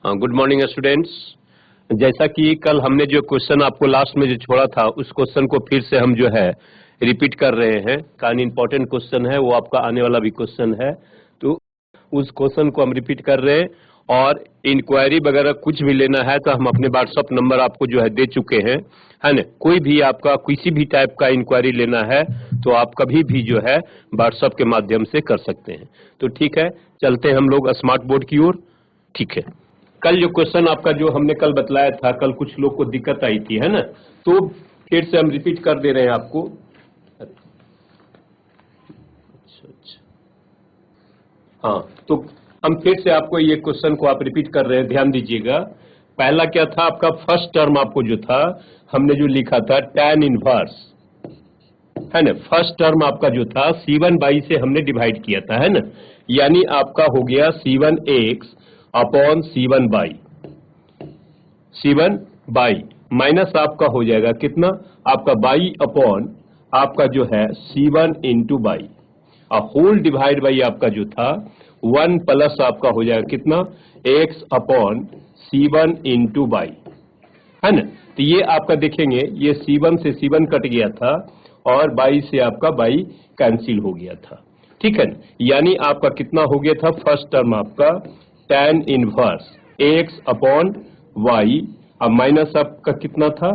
Good morning students. जैसा कि कल हमने जो क्वेश्चन आपको लास्ट में जो छोड़ा था उस क्वेश्चन को फिर से हम जो है रिपीट कर रहे हैं। काफी इंपॉर्टेंट क्वेश्चन है, वो आपका आने वाला भी क्वेश्चन है, तो उस क्वेश्चन को हम रिपीट कर रहे हैं। और इंक्वायरी वगैरह कुछ भी लेना है तो हम अपने व्हाट्सअप नंबर आपको जो है दे चुके हैं, है ना। कोई भी आपका किसी भी टाइप का इंक्वायरी लेना है तो आप कभी भी जो है व्हाट्सअप के माध्यम से कर सकते हैं। तो ठीक है, चलते हैं हम लोग स्मार्ट बोर्ड की ओर। ठीक है, कल जो क्वेश्चन आपका जो हमने कल बतलाया था, कल कुछ लोग को दिक्कत आई थी, है ना, तो फिर से हम रिपीट कर दे रहे हैं आपको। हाँ, तो हम फिर से आपको ये क्वेश्चन को आप रिपीट कर रहे हैं, ध्यान दीजिएगा। पहला क्या था आपका, फर्स्ट टर्म आपको जो था हमने जो लिखा था tan इनवर्स, है ना। फर्स्ट टर्म आपका जो था C1 बाई से हमने डिवाइड किया था, है ना। यानी आपका हो गया C1x upon C1 by minus आपका हो जाएगा कितना, आपका बाई अपॉन आपका जो है C1 into y whole divide by आपका जो था 1 प्लस आपका हो जाएगा कितना, x upon C1 into by, है ना। तो ये आपका देखेंगे, ये C1 से C1 कट गया था और बाई से आपका बाई कैंसिल हो गया था, ठीक है ना। यानी आपका कितना हो गया था, फर्स्ट टर्म आपका tan inverse x upon y, अब माइनस आपका कितना था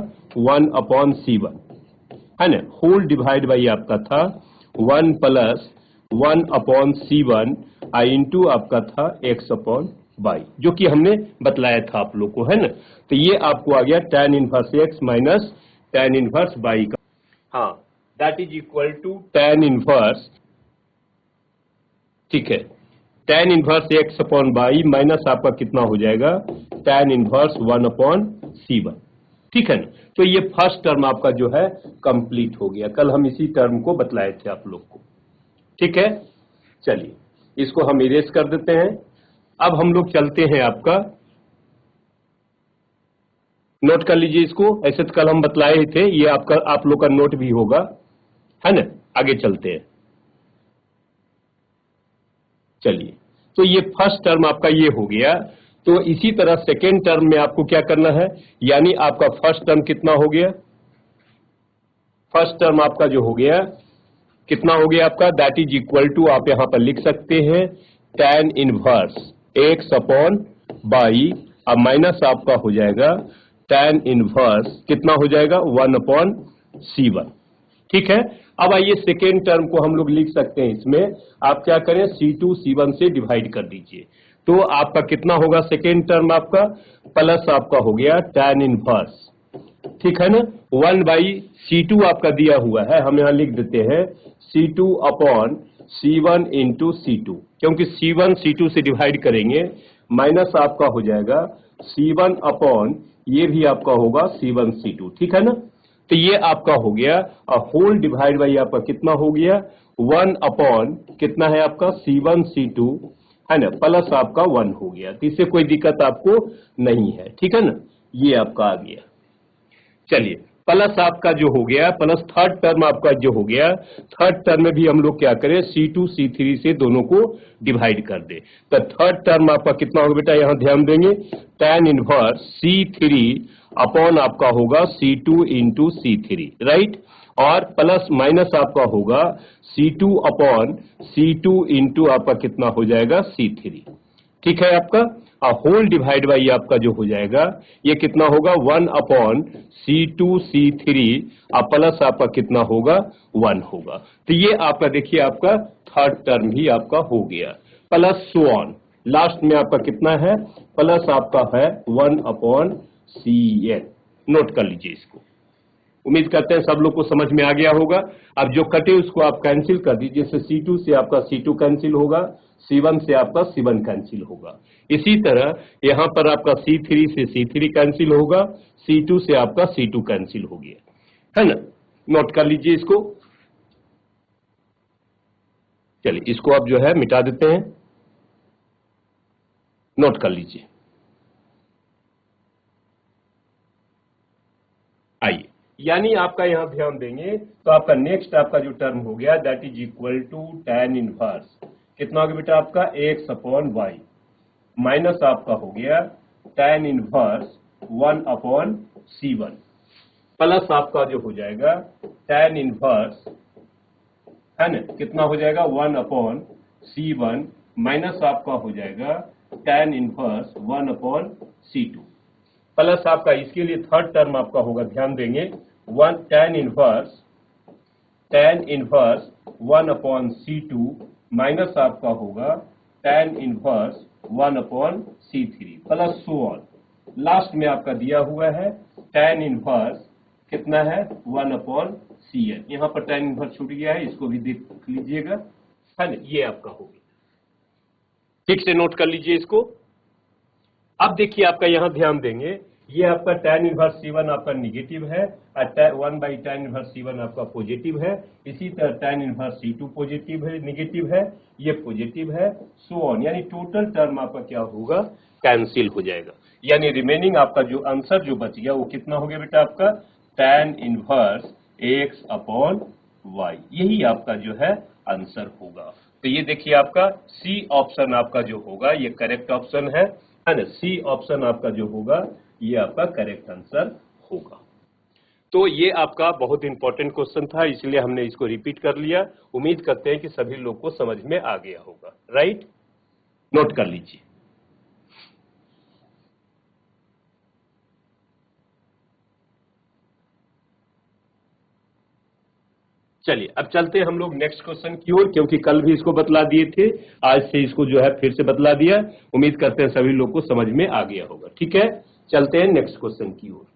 1 अपॉन C1, है ना, होल डिवाइड बाई आपका था 1 प्लस 1 अपॉन C1 इंटू आपका था x अपॉन बाई, जो कि हमने बतलाया था आप लोग को, है ना। तो ये आपको आ गया tan inverse x minus tan inverse y का, हाँ, that is equal to tan inverse, ठीक है, tan inverse x upon y minus आपका कितना हो जाएगा tan इनवर्स 1 अपॉन C1, ठीक है ना। तो ये फर्स्ट टर्म आपका जो है कंप्लीट हो गया। कल हम इसी टर्म को बतलाए थे आप लोग को, ठीक है। चलिए इसको हम इरेज कर देते हैं। अब हम लोग चलते हैं आपका, नोट कर लीजिए इसको, ऐसे तो कल हम बतलाए थे, ये आपका आप लोग का नोट भी होगा, है ना। आगे चलते हैं, चलिए। तो ये फर्स्ट टर्म आपका ये हो गया। तो इसी तरह सेकेंड टर्म में आपको क्या करना है, यानी आपका फर्स्ट टर्म कितना हो गया, फर्स्ट टर्म आपका जो हो गया कितना हो गया आपका, दैट इज इक्वल टू आप यहां पर लिख सकते हैं tan inverse x upon by, अब माइनस आपका हो जाएगा tan इनवर्स कितना हो जाएगा 1 अपॉन C1, ठीक है। अब आइए सेकेंड टर्म को हम लोग लिख सकते हैं, इसमें आप क्या करें C2 C1 से डिवाइड कर दीजिए, तो आपका कितना होगा सेकेंड टर्म आपका, प्लस आपका हो गया tan इनवर्स, ठीक है ना, 1 बाई C2 आपका दिया हुआ है, हम यहां लिख देते हैं C2 upon C1 into C2, क्योंकि C1 C2 से डिवाइड करेंगे, माइनस आपका हो जाएगा C1 अपॉन ये भी आपका होगा C1 C2, ठीक है ना। तो ये आपका हो गया और होल डिवाइड बाई आपका कितना हो गया 1 अपॉन कितना है आपका C1 C2, है ना, प्लस आपका 1 हो गया। तो इससे कोई दिक्कत आपको नहीं है, ठीक है ना, ये आपका आ गया। चलिए प्लस आपका जो हो गया, प्लस थर्ड टर्म आपका जो हो गया, थर्ड टर्म में भी हम लोग क्या करें C2 C3 से दोनों को डिवाइड कर दे। तो थर्ड टर्म आपका कितना होगा बेटा, यहां ध्यान देंगे tan इनवर्स C3 अपॉन आपका होगा C2 इंटू C3, राइट, और प्लस माइनस आपका होगा C2 अपॉन C2 इंटू आपका कितना हो जाएगा C3, ठीक है आपका, होल डिवाइड बाई आपका जो हो जाएगा ये कितना होगा 1 अपॉन C2 C3 प्लस आपका कितना होगा 1 होगा। तो ये आपका देखिए आपका थर्ड टर्म भी आपका हो गया, प्लस सो ऑन, लास्ट में आपका कितना है, प्लस आपका है 1 अपॉन CN, नोट कर लीजिए इसको। उम्मीद करते हैं सब लोग को समझ में आ गया होगा। अब जो कटे उसको आप कैंसिल कर दीजिए, जैसे C2 से आपका C2 कैंसिल होगा, C1 से आपका C1 कैंसिल होगा। इसी तरह यहां पर आपका C3 से C3 कैंसिल होगा, C2 से आपका C2 कैंसिल हो गया, है ना। नोट कर लीजिए इसको। चलिए इसको आप जो है मिटा देते हैं, नोट कर लीजिए। आइए, यानी आपका यहां ध्यान देंगे तो आपका नेक्स्ट आपका जो टर्म हो गया that is equal to tan inverse कितना हो गया बेटा आपका x अपॉन वाई, माइनस आपका हो गया tan इनवर्स 1/C1 प्लस आपका जो हो जाएगा tan इनवर्स, है ना, कितना हो जाएगा 1/C1 माइनस आपका हो जाएगा tan इनवर्स 1/C2 प्लस आपका इसके लिए थर्ड टर्म आपका होगा, ध्यान देंगे, tan इनवर्स 1/C2 माइनस आपका होगा tan inverse 1/C3 plus so on. Last में आपका दिया हुआ है tan इनवर्स कितना है 1/Cn। यहाँ पर tan इनवर्स छूट गया है, इसको भी देख लीजिएगा, है ना, ये आपका हो गया। ठीक से नोट कर लीजिए इसको। अब देखिए आपका यहाँ ध्यान देंगे, ये आपका tan इनवर्स C1 आपका निगेटिव है और 1/tan इनवर्स C1 आपका पॉजिटिव है। इसी तरह tan इनवर्स C2 पॉजिटिव है, निगेटिव है, ये पॉजिटिव है, सो ऑन। यानी टोटल टर्म आपका क्या होगा, कैंसिल हो जाएगा। यानी रिमेनिंग आपका जो आंसर जो बच गया वो कितना हो गया बेटा आपका tan इनवर्स x/y। यही आपका जो है आंसर होगा। तो ये देखिए आपका सी ऑप्शन आपका जो होगा ये करेक्ट ऑप्शन है ना। सी ऑप्शन आपका जो होगा ये आपका करेक्ट आंसर होगा। तो ये आपका बहुत इंपॉर्टेंट क्वेश्चन था, इसलिए हमने इसको रिपीट कर लिया। उम्मीद करते हैं कि सभी लोग को समझ में आ गया होगा। राइट, नोट कर लीजिए। चलिए अब चलते हैं हम लोग नेक्स्ट क्वेश्चन की ओर, क्योंकि कल भी इसको बतला दिए थे, आज से इसको जो है फिर से बतला दिया। उम्मीद करते हैं सभी लोग को समझ में आ गया होगा। ठीक है, चलते हैं नेक्स्ट क्वेश्चन की ओर।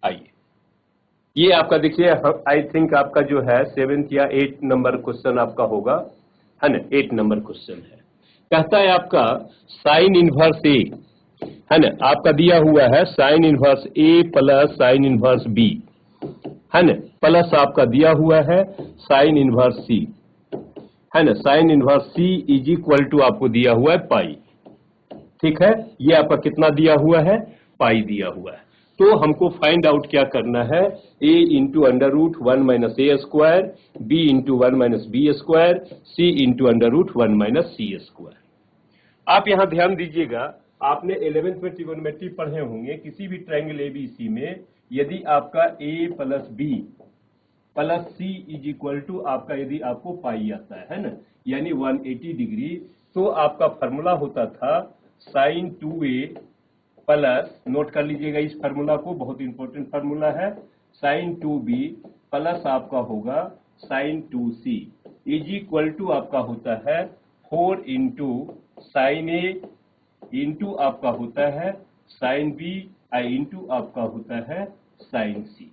आइए, ये आपका देखिए, आई थिंक आपका जो है 7th या 8 नंबर क्वेश्चन आपका होगा, है ना। 8 नंबर क्वेश्चन है, कहता है आपका साइन इनवर्स ए, है ना, आपका दिया हुआ है साइन इनवर्स ए प्लस साइन इनवर्स बी, है ना, प्लस आपका दिया हुआ है साइन इनवर्स सी, है ना। Sine inverse C is equal to आपको दिया हुआ है पाई। ठीक है, ये आपका कितना दिया हुआ है, पाई दिया हुआ है। तो हमको फाइंड आउट क्या करना है, a into under root 1 minus a square, b into 1 minus b square, c into under root 1 minus c square. आप यहां ध्यान दीजिएगा, आपने 11th में ट्रिगोनोमेट्री पढ़े होंगे। किसी भी ट्रायंगल एबीसी में यदि आपका a plus b plus c is equal to आपका यदि आपको पाई आता है ना, यानी 180 डिग्री, तो आपका फॉर्मूला होता था साइन 2a प्लस, नोट कर लीजिएगा इस फार्मूला को, बहुत इंपॉर्टेंट फार्मूला है, साइन 2b प्लस आपका होगा sign 2c is equal to आपका होता है 4 इंटू साइन ए इंटू आपका होता है साइन बी इंटू आपका होता है साइन सी।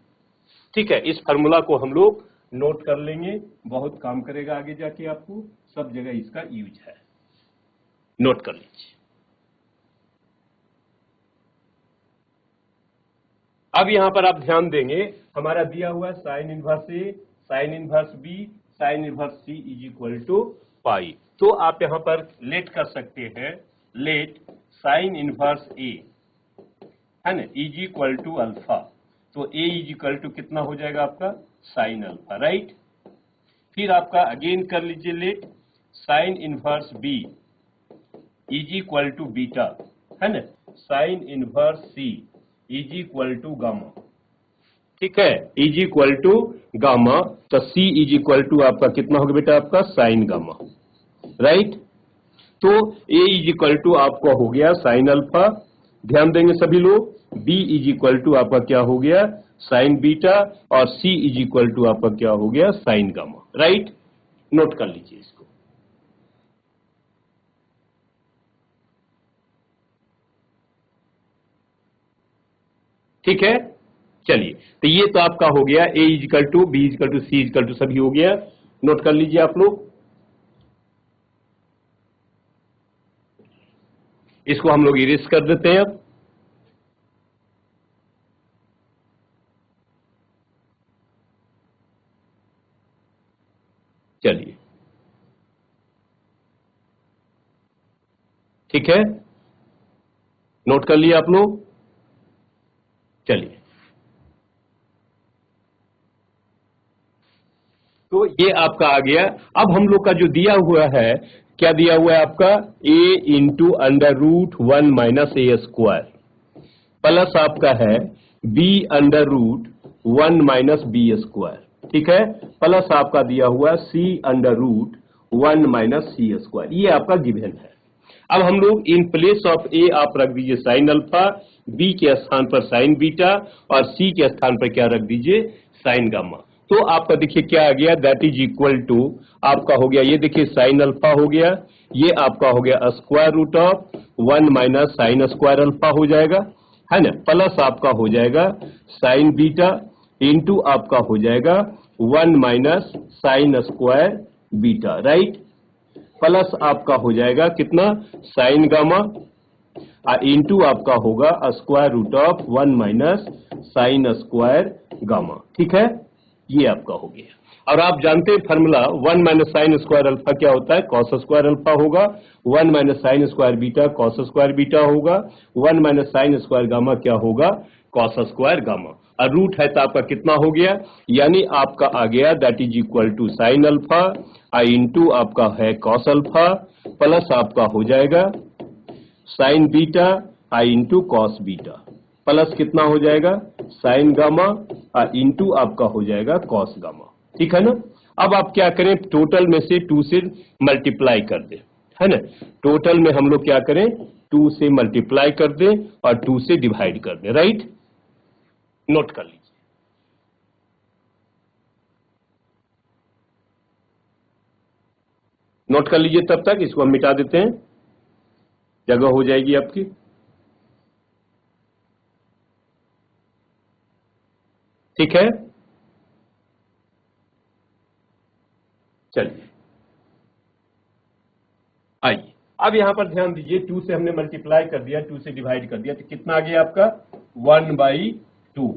ठीक है, इस फार्मूला को हम लोग नोट कर लेंगे, बहुत काम करेगा आगे जाके, आपको सब जगह इसका यूज है, नोट कर लीजिए। अब यहां पर आप ध्यान देंगे, हमारा दिया हुआ है sine inverse A, sine inverse B, sine inverse C is equal to pi. तो आप यहां पर लेट कर सकते हैं, लेट साइन इनवर्स ए, है ना, इज इक्वल टू अल्फा। तो ए इज इक्वल टू कितना हो जाएगा आपका साइन अल्फा, राइट। फिर आपका अगेन कर लीजिए let sine inverse b is equal to beta, है ना, sine inverse C is equal to gamma. ठीक है, इज इक्वल टू गामा, तो सी इज इक्वल टू आपका कितना होगा बेटा आपका साइन गामा, राइट। तो ए इज इक्वल टू आपका हो गया साइन अल्फा, ध्यान देंगे सभी लोग। बी इज इक्वल टू आपका क्या हो गया साइन बीटा, और सी इज इक्वल टू आपका क्या हो गया साइन गामा, राइट। नोट कर लीजिए इसको। ठीक है, चलिए, तो ये तो आपका हो गया A equal to B equal to C equal to सभी हो गया, नोट कर लीजिए आप लोग। इसको हम लोग इरेज कर देते हैं अब। चलिए, ठीक है, नोट कर लिया आप लोग। चलिए, तो ये आपका आ गया। अब हम लोग का जो दिया हुआ है क्या दिया हुआ है आपका a into under root 1 minus a square plus आपका है b under root 1 minus b square, ठीक है, प्लस आपका दिया हुआ c under root 1 minus c square. ये आपका गिवन है। अब हम लोग इन प्लेस ऑफ ए आप रख दीजिए साइन अल्फा, बी के स्थान पर साइन बीटा और सी के स्थान पर क्या रख दीजिए साइन गामा। तो आपका देखिए क्या आ गया, दैट इज इक्वल टू आपका हो गया, ये देखिए साइन अल्फा हो गया, ये आपका हो गया square root of 1 minus sine square alpha हो जाएगा, है ना, प्लस आपका हो जाएगा साइन बीटा इंटू आपका हो जाएगा 1 minus sine square beta, right, plus आपका हो जाएगा कितना साइन गामा इंटू आपका होगा square root of 1 minus sine square gamma, ठीक है, ये आपका हो गया। और आप जानते हैं formula 1 minus sine square alpha क्या होता है, कॉस स्क्वायर अल्फा होगा, 1 minus sine square beta cos square beta होगा, 1 माइनस साइन स्क्वायर गामा क्या होगा कॉस स्क्वायर गामा, और रूट है तो आपका कितना हो गया, यानी आपका आ गया that is equal to sine alpha into आपका है कॉस अल्फा प्लस आपका हो जाएगा sine beta into cos beta plus कितना हो जाएगा साइन गामा इंटू आपका हो जाएगा कॉस गामा, ठीक है ना। अब आप क्या करें, टोटल में से 2 से मल्टीप्लाई कर दें, है ना, टोटल में हम लोग क्या करें 2 से मल्टीप्लाई कर दें और 2 से डिवाइड कर दें, राइट, नोट कर लीजिए। नोट कर लीजिए, तब तक इसको हम मिटा देते हैं, जगह हो जाएगी आपकी। ठीक है, चलिए आइए अब यहां पर ध्यान दीजिए, 2 से हमने मल्टीप्लाई कर दिया, 2 से डिवाइड कर दिया, तो कितना आ गया आपका 1/2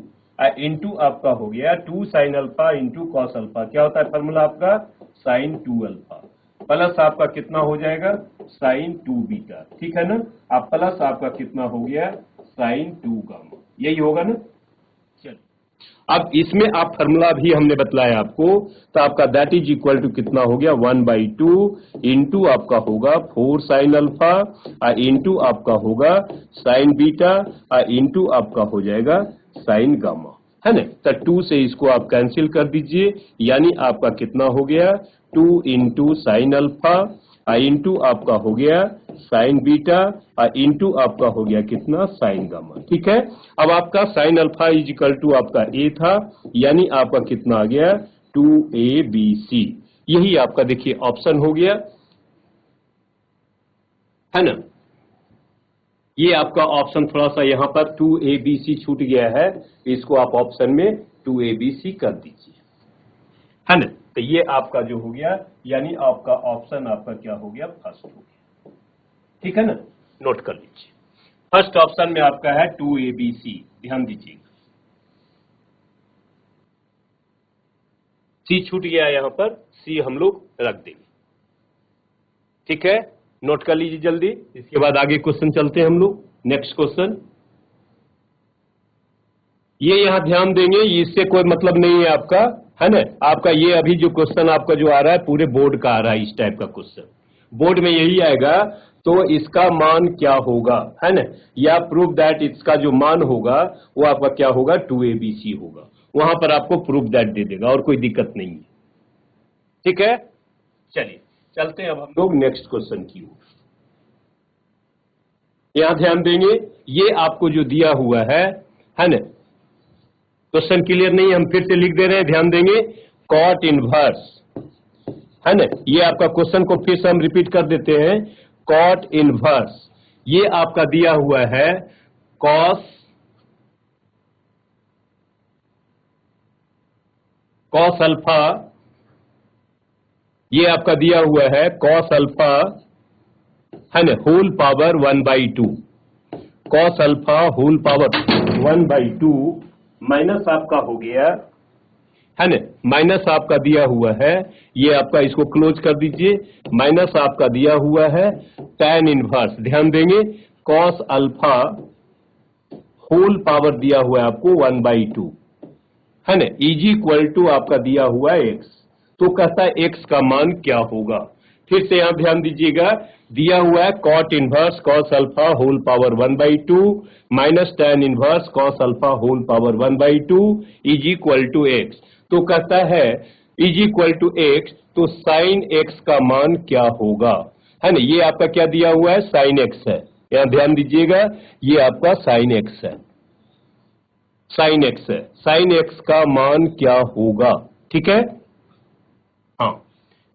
इंटू आपका हो गया 2 sign alpha into cos alpha, क्या होता है फॉर्मूला आपका साइन 2 अल्फा प्लस आपका कितना हो जाएगा साइन 2 बीटा, ठीक है ना, आप प्लस आपका कितना हो गया साइन 2 गामा, यही होगा ना। चलिए अब इसमें आप फार्मूला भी हमने बतलाया आपको, तो आपका दैट इज इक्वल टू कितना हो गया 1/2 इंटू आपका होगा 4 साइन अल्फा इंटू आपका होगा साइन बीटा इंटू आपका हो जाएगा साइन गामा, है ना, तो 2 से इसको आप कैंसिल कर दीजिए, यानी आपका कितना हो गया 2 इंटू साइन अल्फा इंटू आपका हो गया साइन बीटा इंटू आपका हो गया कितना साइन गामा, ठीक है। अब आपका sine alpha is equal to आपका ए था, यानी आपका कितना आ गया 2abc, यही आपका देखिए ऑप्शन हो गया, है ना, ये आपका ऑप्शन थोड़ा सा यहां पर 2abc छूट गया है, इसको आप ऑप्शन में 2abc कर दीजिए, है ना, तो ये आपका जो हो गया, यानी आपका ऑप्शन आपका क्या हो गया फर्स्ट हो गया, ठीक है ना, नोट कर लीजिए, फर्स्ट ऑप्शन में आपका है 2abc, ध्यान दीजिएगा, सी छूट गया यहां पर, सी हम लोग रख देंगे, ठीक है, नोट कर लीजिए जल्दी। इसके बाद आगे क्वेश्चन चलते हैं हम लोग, नेक्स्ट क्वेश्चन, ये यहां ध्यान देंगे, इससे कोई मतलब नहीं है आपका, है ना, आपका ये अभी जो क्वेश्चन आपका जो आ रहा है पूरे बोर्ड का आ रहा है, इस टाइप का क्वेश्चन बोर्ड में यही आएगा, तो इसका मान क्या होगा, है ना, या प्रूफ दैट इसका जो मान होगा वो आपका क्या होगा 2abc होगा, वहां पर आपको प्रूफ दैट दे देगा और कोई दिक्कत नहीं है, ठीक है। चलिए चलते हैं अब हम लोग नेक्स्ट क्वेश्चन की ओर, यहां ध्यान देंगे, ये आपको जो दिया हुआ है ना, क्वेश्चन क्लियर नहीं, हम फिर से लिख दे रहे हैं, ध्यान देंगे, कॉट इनवर्स, है ना, ये आपका क्वेश्चन को फिर से हम रिपीट कर देते हैं, कॉट इनवर्स, ये आपका दिया हुआ है कॉस अल्फा, ये आपका दिया हुआ है कॉस अल्फा, है ना, whole power 1/2, cos alpha whole power 1/2 minus आपका हो गया, है ना, माइनस आपका दिया हुआ है, ये आपका इसको क्लोज कर दीजिए, माइनस आपका दिया हुआ है tan इनवर्स, ध्यान देंगे, कॉस अल्फा होल पावर दिया हुआ है आपको 1/2, है ना, इज इक्वल टू आपका दिया हुआ है x, तो कहता है x का मान क्या होगा, फिर से यहां ध्यान दीजिएगा, दिया हुआ है cot inverse cos alpha whole power 1/2 minus tan inverse cos alpha whole power 1/2 is equal to x. तो कहता है इज इक्वल टू एक्स, तो साइन एक्स का मान क्या होगा, है ना। ये आपका क्या दिया हुआ है, साइन एक्स है। यहां ध्यान दीजिएगा, ये आपका साइन एक्स है, साइन एक्स है। साइन एक्स का मान क्या होगा, ठीक है। हाँ,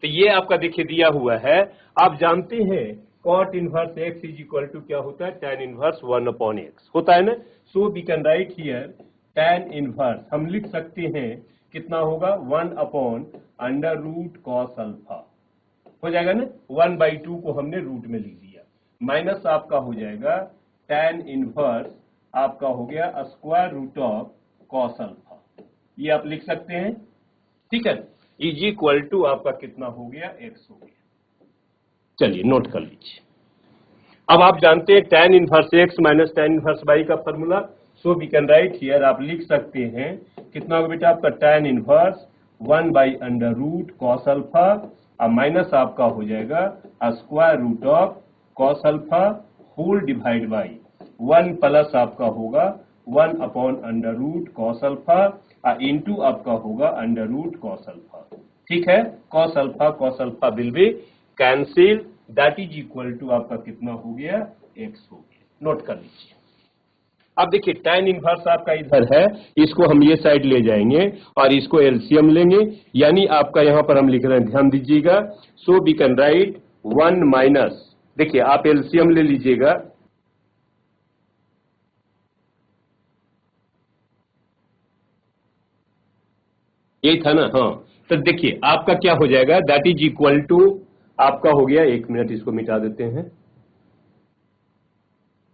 तो ये आपका देखिए दिया हुआ है। आप जानते हैं cot inverse x is equal to क्या होता है, tan इनवर्स 1/x होता है ना। So we can write here tan inverse, हम लिख सकते हैं कितना होगा, 1/√cos अल्फा हो जाएगा ना। 1/2 को हमने रूट में लिख दिया, माइनस आपका हो जाएगा tan इनवर्स आपका हो गया square root of cos alpha, ये आप लिख सकते हैं, ठीक है। इज इक्वल टू आपका कितना हो गया, एक्स हो गया। चलिए नोट कर लीजिए। अब आप जानते हैं tan inverse x minus tan inverse y का formula, so we can write here, आप लिख सकते हैं कितना होगा बेटा आपका tan इनवर्स 1/√cos अल्फा और माइनस आपका हो जाएगा square root of cos alpha whole divide by 1 plus आपका होगा 1/√cos अल्फा इंटू आपका होगा √cos अल्फा, ठीक है। cos alpha will be cancel, that is equal to आपका कितना हो गया, x हो गया। नोट कर लीजिए। अब देखिए tan इनवर्स आपका इधर है, इसको हम ये साइड ले जाएंगे और इसको एलसीएम लेंगे, यानी आपका यहां पर हम लिख रहे हैं, ध्यान दीजिएगा। So we can write 1 minus, देखिए आप एलसीएम ले लीजिएगा, यही था ना, हाँ। तो देखिए आपका क्या हो जाएगा, दैट इज इक्वल टू आपका हो गया, एक मिनट इसको मिटा देते हैं,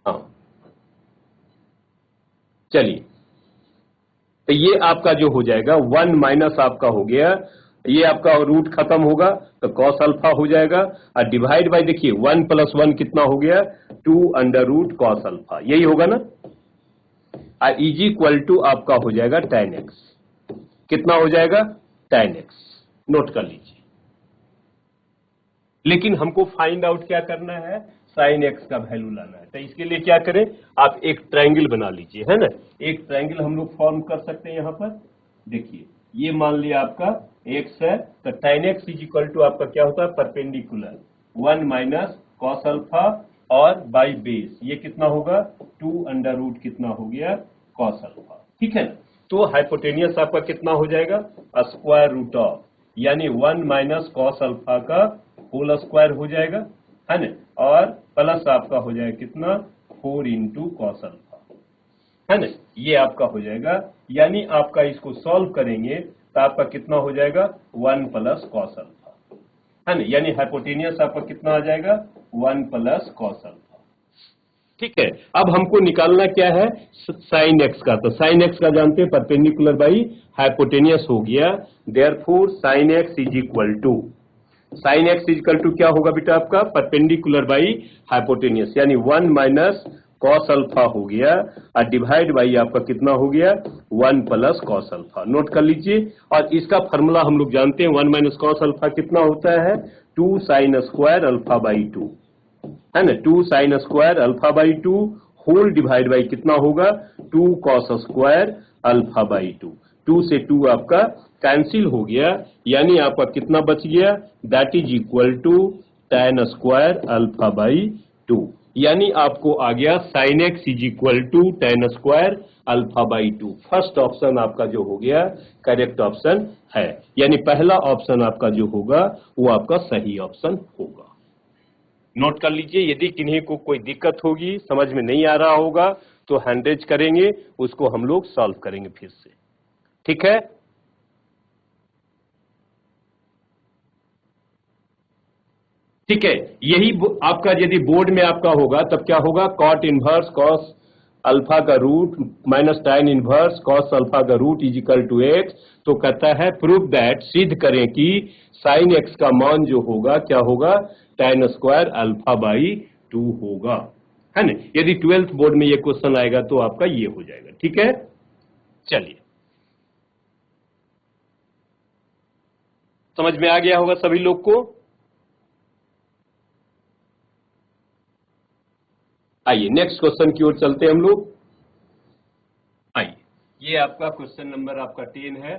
हाँ चलिए। तो ये आपका जो हो जाएगा 1 माइनस आपका हो गया, ये आपका रूट खत्म होगा तो कॉस अल्फा हो जाएगा और डिवाइड बाय, देखिए 1 + 1 कितना हो गया, 2√cos अल्फा, यही होगा ना। और इज इक्वल टू आपका हो जाएगा tan x, कितना हो जाएगा, tan x। नोट कर लीजिए। लेकिन हमको फाइंड आउट क्या करना है, साइन एक्स का वैल्यू लाना है। तो इसके लिए क्या करें, आप एक ट्रायंगल बना लीजिए, है ना। एक ट्रायंगल हम लोग फॉर्म कर सकते हैं यहां पर, देखिए ये मान लिया आपका एक्स है, तो tan x is equal to आपका क्या होता है, परपेंडिकुलर 1 माइनस कॉस अल्फा और बाई बेस, ये कितना होगा 2 कितना हो गया कॉस अल्फा, ठीक है ना। तो हाइपोटेनियस आपका कितना हो जाएगा, स्क्वायर रूट ऑफ, यानी 1 माइनस कॉस अल्फा का होल स्क्वायर हो जाएगा, है ना, और प्लस आपका हो जाएगा कितना 4 इंटू कॉस अल्फा, है ना, ये आपका हो जाएगा। यानी आपका इसको सॉल्व करेंगे तो आपका कितना हो जाएगा 1 प्लस कॉस अल्फा, है ना, यानी हाइपोटेनियस आपका कितना आ जाएगा 1 प्लस कॉस अल्फा, ठीक है। अब हमको निकालना क्या है, साइन एक्स का। तो साइन एक्स का जानते हैं परपेंडिकुलर बाई हाइपोटेनियस हो गया, therefore sine x is equal to, sine x equal to क्या होगा बेटा आपका, परपेंडिकुलर बाई हाइपोटेनियस, यानी 1 माइनस कॉस अल्फा हो गया और डिवाइड बाई आपका कितना हो गया 1 प्लस कॉस अल्फा। नोट कर लीजिए, और इसका फॉर्मूला हम लोग जानते हैं, 1 माइनस कॉस अल्फा कितना होता है 2 साइन स्क्वायर अल्फा बाई 2, है ना, 2 sine square alpha by 2 whole divide by कितना होगा 2 कॉस स्क्वायर अल्फा बाई 2, 2 से 2 आपका कैंसिल हो गया, यानी आपका कितना बच गया, that is equal to tan square alpha by 2, यानी आपको आ गया sine x is equal to tan square alpha by 2। First option आपका जो हो गया करेक्ट ऑप्शन है, यानी पहला ऑप्शन आपका जो होगा वो आपका सही ऑप्शन होगा। नोट कर लीजिए, यदि किन्हीं को कोई दिक्कत होगी, समझ में नहीं आ रहा होगा तो हैंड रेज करेंगे, उसको हम लोग सॉल्व करेंगे फिर से, ठीक है। ठीक है, यही आपका यदि बोर्ड में आपका होगा तब क्या होगा, कॉट इनवर्स कॉस अल्फा का root minus tan inverse cos alpha का root is equal to x. तो कहता है प्रूव दैट, सिद्ध करें कि साइन एक्स का मान जो होगा क्या होगा tan स्क्वायर अल्फा बाई 2 होगा, है ना। यदि 12th बोर्ड में ये क्वेश्चन आएगा तो आपका ये हो जाएगा, ठीक है। चलिए, समझ में आ गया होगा सभी लोग को। आइए नेक्स्ट क्वेश्चन की ओर चलते हैं हम लोग। आइए, ये आपका क्वेश्चन नंबर आपका 10 है।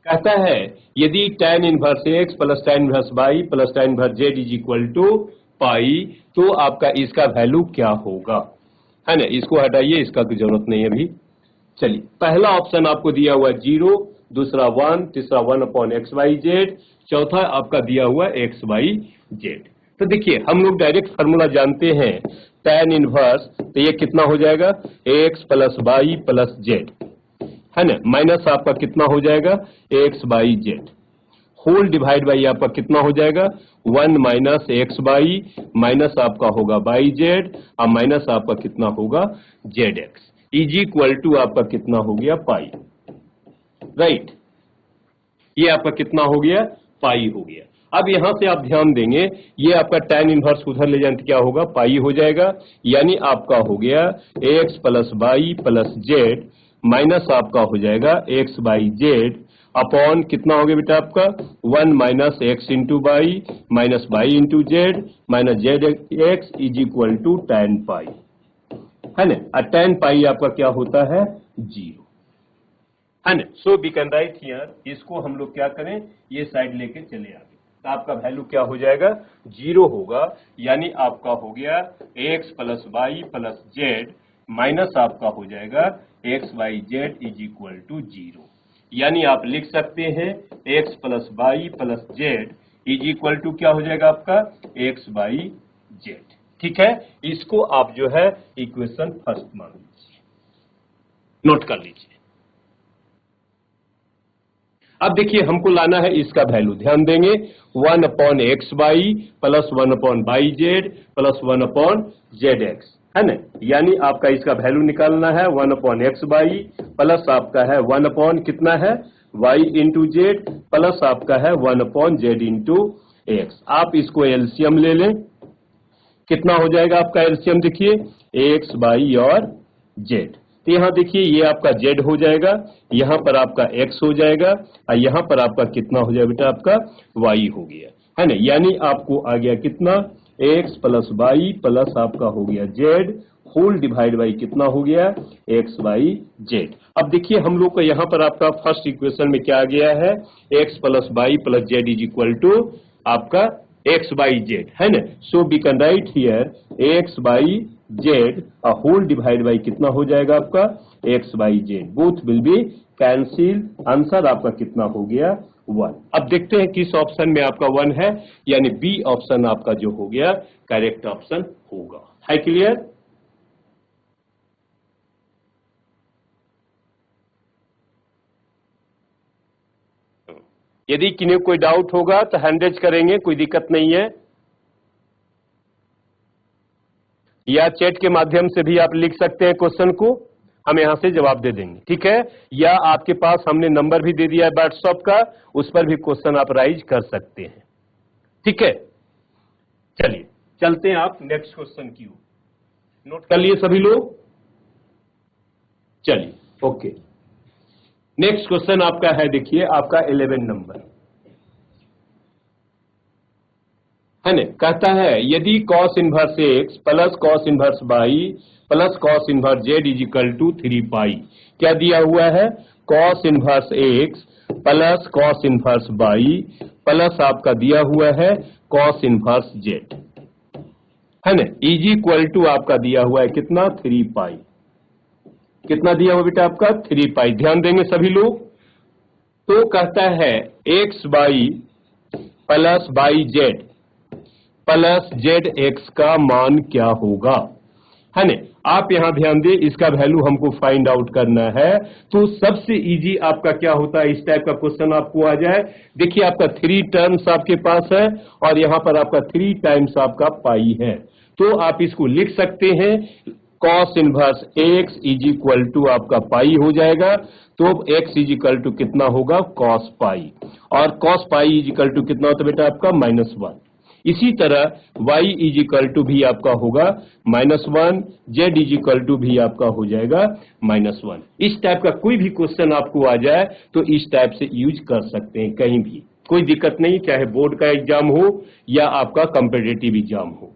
कहता है यदि tan inverse x plus tan inverse y plus tan inverse z is equal to pi, तो आपका इसका वैल्यू क्या होगा, है ना। इसको हटाइए, इसका कोई जरूरत नहीं है अभी। चलिए, पहला ऑप्शन आपको दिया हुआ है 0, दूसरा 1, तीसरा 1/xyz, चौथा आपका दिया हुआ xyz। तो देखिए हम लोग डायरेक्ट फार्मूला जानते हैं tan इनवर्स, तो ये कितना हो जाएगा x plus y plus z, है ना, माइनस आपका कितना हो जाएगा xyz, होल डिवाइड बाई आपका कितना हो जाएगा 1 माइनस xy, माइनस आपका होगा yz और माइनस आपका कितना होगा zx इज इक्वल टू आपका कितना हो गया पाई, राइट। ये आपका कितना हो गया पाई हो गया। अब यहां से आप ध्यान देंगे, ये आपका tan इनवर्स उधर ले जाने क्या होगा पाई हो जाएगा, यानी आपका हो गया x plus y plus z minus आपका हो जाएगा एक्स बाई जेड अपॉन कितना हो गया बेटा आपका 1 minus x into by minus by into z minus z x is equal to tan pi, है ना। और tan पाई आपका क्या होता है 0, है ना। So we can write here, इसको हम लोग क्या करें ये साइड लेके चले आगे, तो आपका वैल्यू क्या हो जाएगा 0 होगा, यानी आपका हो गया x plus y plus z minus आपका हो जाएगा x y z is equal to 0, यानी आप लिख सकते हैं x plus y plus z is equal to क्या हो जाएगा आपका एक्स वाई जेड। ठीक है, इसको आप जो है इक्वेशन फर्स्ट मान लीजिए, नोट कर लीजिए। अब देखिए हमको लाना है इसका वैल्यू, ध्यान देंगे 1/xy plus 1/yz plus 1/zx, है ना, यानी आपका इसका वैल्यू निकालना है 1/xy प्लस आपका है 1 कितना है y इंटू जेड प्लस आपका है 1/z इंटू एक्स। आप इसको एलसीएम ले लें, कितना हो जाएगा आपका एलसीएम देखिए x y और z, तो यहां देखिए ये आपका z हो जाएगा, यहां पर आपका x हो जाएगा और यहां पर आपका कितना हो जाएगा बेटा आपका y हो गया, है ना, यानी आपको आ गया कितना x प्लस वाई प्लस आपका हो गया z होल डिवाइड बाई कितना हो गया एक्स वाई जेड। अब देखिए हम लोग को यहाँ पर आपका फर्स्ट इक्वेशन में क्या आ गया है x plus y plus z is equal to आपका एक्स बाई जेड, है ना। So we can write here x by z whole divide by कितना हो जाएगा आपका x by z, both will be cancel, answer आपका कितना हो गया 1। अब देखते हैं किस ऑप्शन में आपका 1 है, यानी बी ऑप्शन आपका जो हो गया करेक्ट ऑप्शन होगा। है क्लियर? यदि किन्हीं कोई डाउट होगा तो हैंड रेज करेंगे, कोई दिक्कत नहीं है, या चैट के माध्यम से भी आप लिख सकते हैं क्वेश्चन को, हम यहां से जवाब दे देंगे, ठीक है। या आपके पास हमने नंबर भी दे दिया है व्हाट्सएप का, उस पर भी क्वेश्चन आप राइज कर सकते हैं, ठीक है। चलिए चलते हैं आप नेक्स्ट क्वेश्चन की ओर, नोट कर लिए सभी लोग, चलिए ओके। नेक्स्ट क्वेश्चन आपका है देखिए आपका 11 नंबर, है ना। कहता है यदि cos inverse x plus cos inverse y plus cos inverse z is equal to 3 pi, क्या दिया हुआ है cos inverse x plus cos inverse y plus आपका दिया हुआ है cos इनवर्स z, है ना, इज इक्वल टू आपका दिया हुआ है कितना 3 पाई, कितना दिया हुआ बेटा आपका 3 पाई, ध्यान देंगे सभी लोग। तो कहता है x by plus by Z plus Z x का मान क्या होगा, है ना। आप यहां ध्यान दें, इसका वैल्यू हमको फाइंड आउट करना है, तो सबसे इजी आपका क्या होता है, इस टाइप का क्वेश्चन आपको आ जाए, देखिए आपका 3 टर्म्स आपके पास है और यहां पर आपका 3 टाइम्स आपका पाई है, तो आप इसको लिख सकते हैं cos inverse x is equal to आपका पाई हो जाएगा, तो x इज इक्वल टू कितना होगा cos पाई, और cos pi is equal to कितना होता है बेटा आपका -1। इसी तरह y इज इक्वल टू भी आपका होगा -1, z इज इक्वल टू भी आपका हो जाएगा -1। इस टाइप का कोई भी क्वेश्चन आपको आ जाए तो इस टाइप से यूज कर सकते हैं, कहीं भी कोई दिक्कत नहीं, चाहे बोर्ड का एग्जाम हो या आपका कॉम्पिटिटिव एग्जाम हो,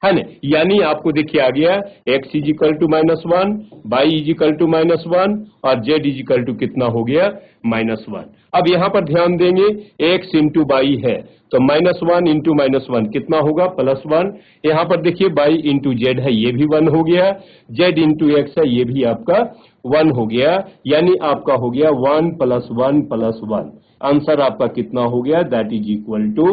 है ना। यानी आपको देखिए आ गया x is equal to -1, y is equal to -1 और z इजिकल टू कितना हो गया -1। अब यहां पर ध्यान देंगे x इंटू वाई है तो -1 इंटू -1 कितना होगा +1। यहां पर देखिए y इंटू जेड है ये भी 1 हो गया, z इंटू एक्स है ये भी आपका 1 हो गया, यानी आपका हो गया 1 + 1 + 1। आंसर आपका कितना हो गया दैट इज इक्वल टू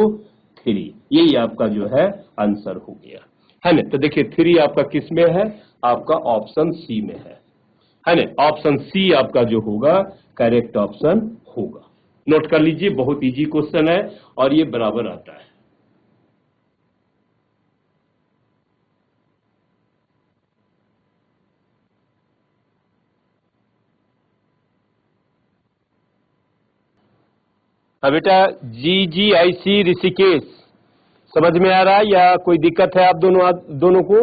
3। यही आपका जो है आंसर हो गया, है ना। तो देखिए 3 आपका किस में है, आपका ऑप्शन सी में है ना। ऑप्शन सी आपका जो होगा करेक्ट ऑप्शन होगा। नोट कर लीजिए, बहुत इजी क्वेश्चन है और ये बराबर आता है। अब बेटा GGIC ऋषिकेश समझ में आ रहा है या कोई दिक्कत है आप दोनों को?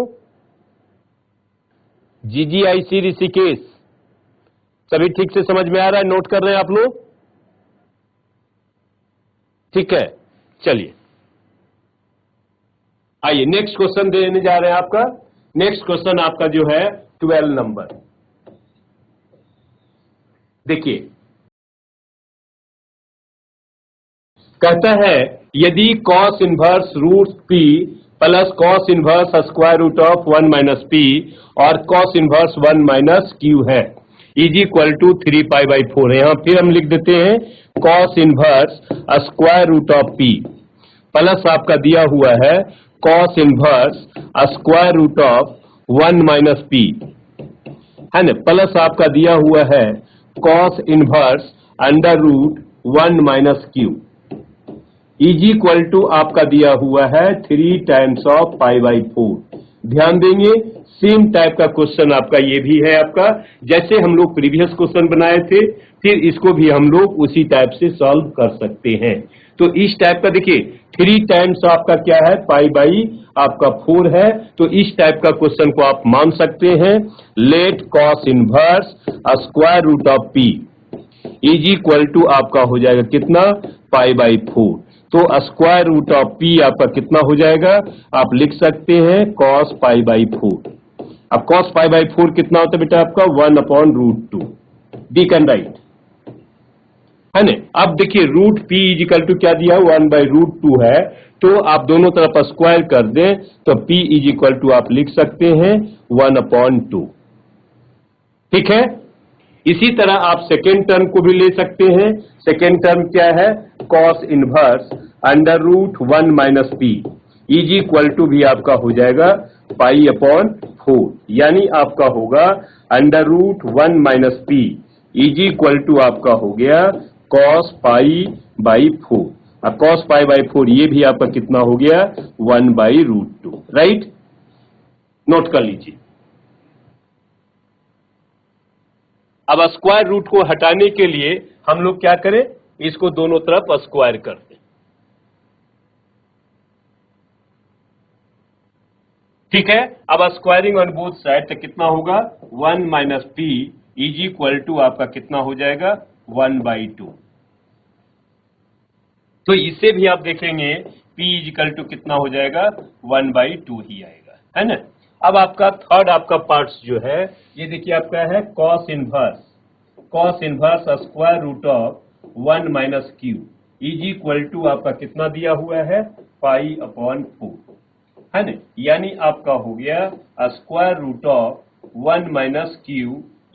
GGIC ऋषिकेश सभी ठीक से समझ में आ रहा है, नोट कर रहे हैं आप लोग? ठीक है, चलिए आइए नेक्स्ट क्वेश्चन देने जा रहे हैं आपका। नेक्स्ट क्वेश्चन आपका जो है 12 नंबर। देखिए कहता है यदि cos inverse root p plus cos inverse square root of 1 minus p और cos इनवर्स 1 माइनस q है इज इक्वल टू 3π/4 है। यहां फिर हम लिख देते हैं cos inverse square root of p plus आपका दिया हुआ है cos inverse square root of 1 minus p, है ना, प्लस आपका दिया हुआ है cos inverse under root 1 minus q is equal to आपका दिया हुआ है 3 टाइम्स ऑफ π/4। ध्यान देंगे सेम टाइप का क्वेश्चन आपका ये भी है आपका, जैसे हम लोग प्रीवियस क्वेश्चन बनाए थे फिर इसको भी हम लोग उसी टाइप से सॉल्व कर सकते हैं। तो इस टाइप का देखिए 3 टाइम्स आपका क्या है आपका 4 है, तो इस टाइप का क्वेश्चन को आप मान सकते हैं let cos inverse square root of p is equal to आपका हो जाएगा कितना π/4। तो स्क्वायर रूट ऑफ p आपका कितना हो जाएगा, आप लिख सकते हैं cos π/4। अब cos π/4 कितना होता है बेटा आपका 1/√2। डी कैन राइट, है ना। अब देखिए रूट p इजिकल टू क्या दिया 1/√2 है, तो आप दोनों तरफ स्क्वायर कर दें तो p इजिकल टू आप लिख सकते हैं 1/2। ठीक है, इसी तरह आप सेकेंड टर्म को भी ले सकते हैं। सेकेंड टर्म क्या है cos inverse under root 1 minus p is equal to भी आपका हो जाएगा π/4, यानी आपका होगा under root 1 minus p is equal to आपका हो गया cos π/4। अब cos π/4 ये भी आपका कितना हो गया 1/√2, राइट। नोट कर लीजिए। अब स्क्वायर रूट को हटाने के लिए हम लोग क्या करें, इसको दोनों तरफ स्क्वायर कर दें। ठीक है, अब स्क्वायरिंग ऑन बोथ साइड तो कितना होगा 1 minus p is equal to आपका कितना हो जाएगा 1/2। तो इससे भी आप देखेंगे p इज इक्वल टू कितना हो जाएगा 1/2 ही आएगा, है ना। अब आपका थर्ड आपका पार्ट्स जो है ये देखिए आपका है cos inverse square root of 1 minus q is equal to आपका कितना दिया हुआ है π/4, है ना। यानी आपका हो गया square root of 1 minus q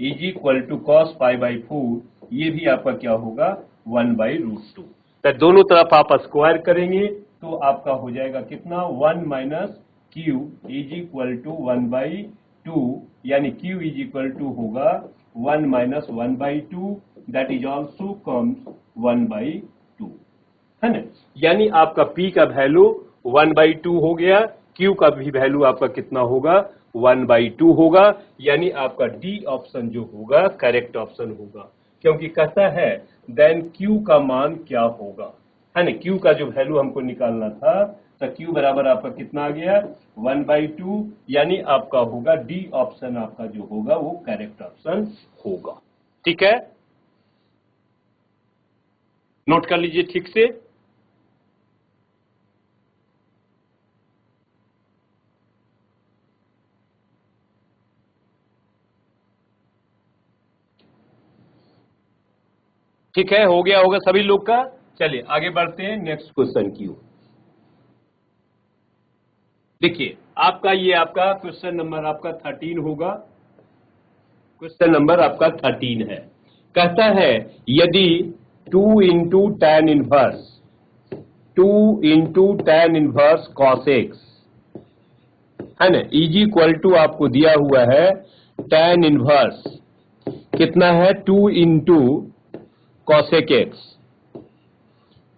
is equal to cos π/4, ये भी आपका क्या होगा 1/√2। तो दोनों तरफ आप स्क्वायर करेंगे तो आपका हो जाएगा कितना 1 minus q is equal to 1/2, यानी q इज इक्वल टू होगा 1 minus 1/2 that is also comes 1/2, है ना। यानी आपका p का वैल्यू 1/2 हो गया, q का भी वैल्यू आपका कितना होगा 1/2 होगा, यानी आपका डी ऑप्शन जो होगा करेक्ट ऑप्शन होगा, क्योंकि कहता है देन q का मान क्या होगा, है ना। q का जो वैल्यू हमको निकालना था तो q बराबर आपका कितना आ गया 1/2, यानी आपका होगा डी ऑप्शन आपका जो होगा वो करेक्ट ऑप्शन होगा। ठीक है, नोट कर लीजिए ठीक से। ठीक है, हो गया होगा सभी लोग का। चलिए आगे बढ़ते हैं नेक्स्ट क्वेश्चन की ओर। देखिए आपका ये आपका क्वेश्चन नंबर आपका 13 होगा। क्वेश्चन नंबर आपका 13 है। कहता है यदि 2 into tan inverse 2 into tan inverse cos x है ना, इज इक्वल टू आपको दिया हुआ है tan इनवर्स कितना है 2 into cosec x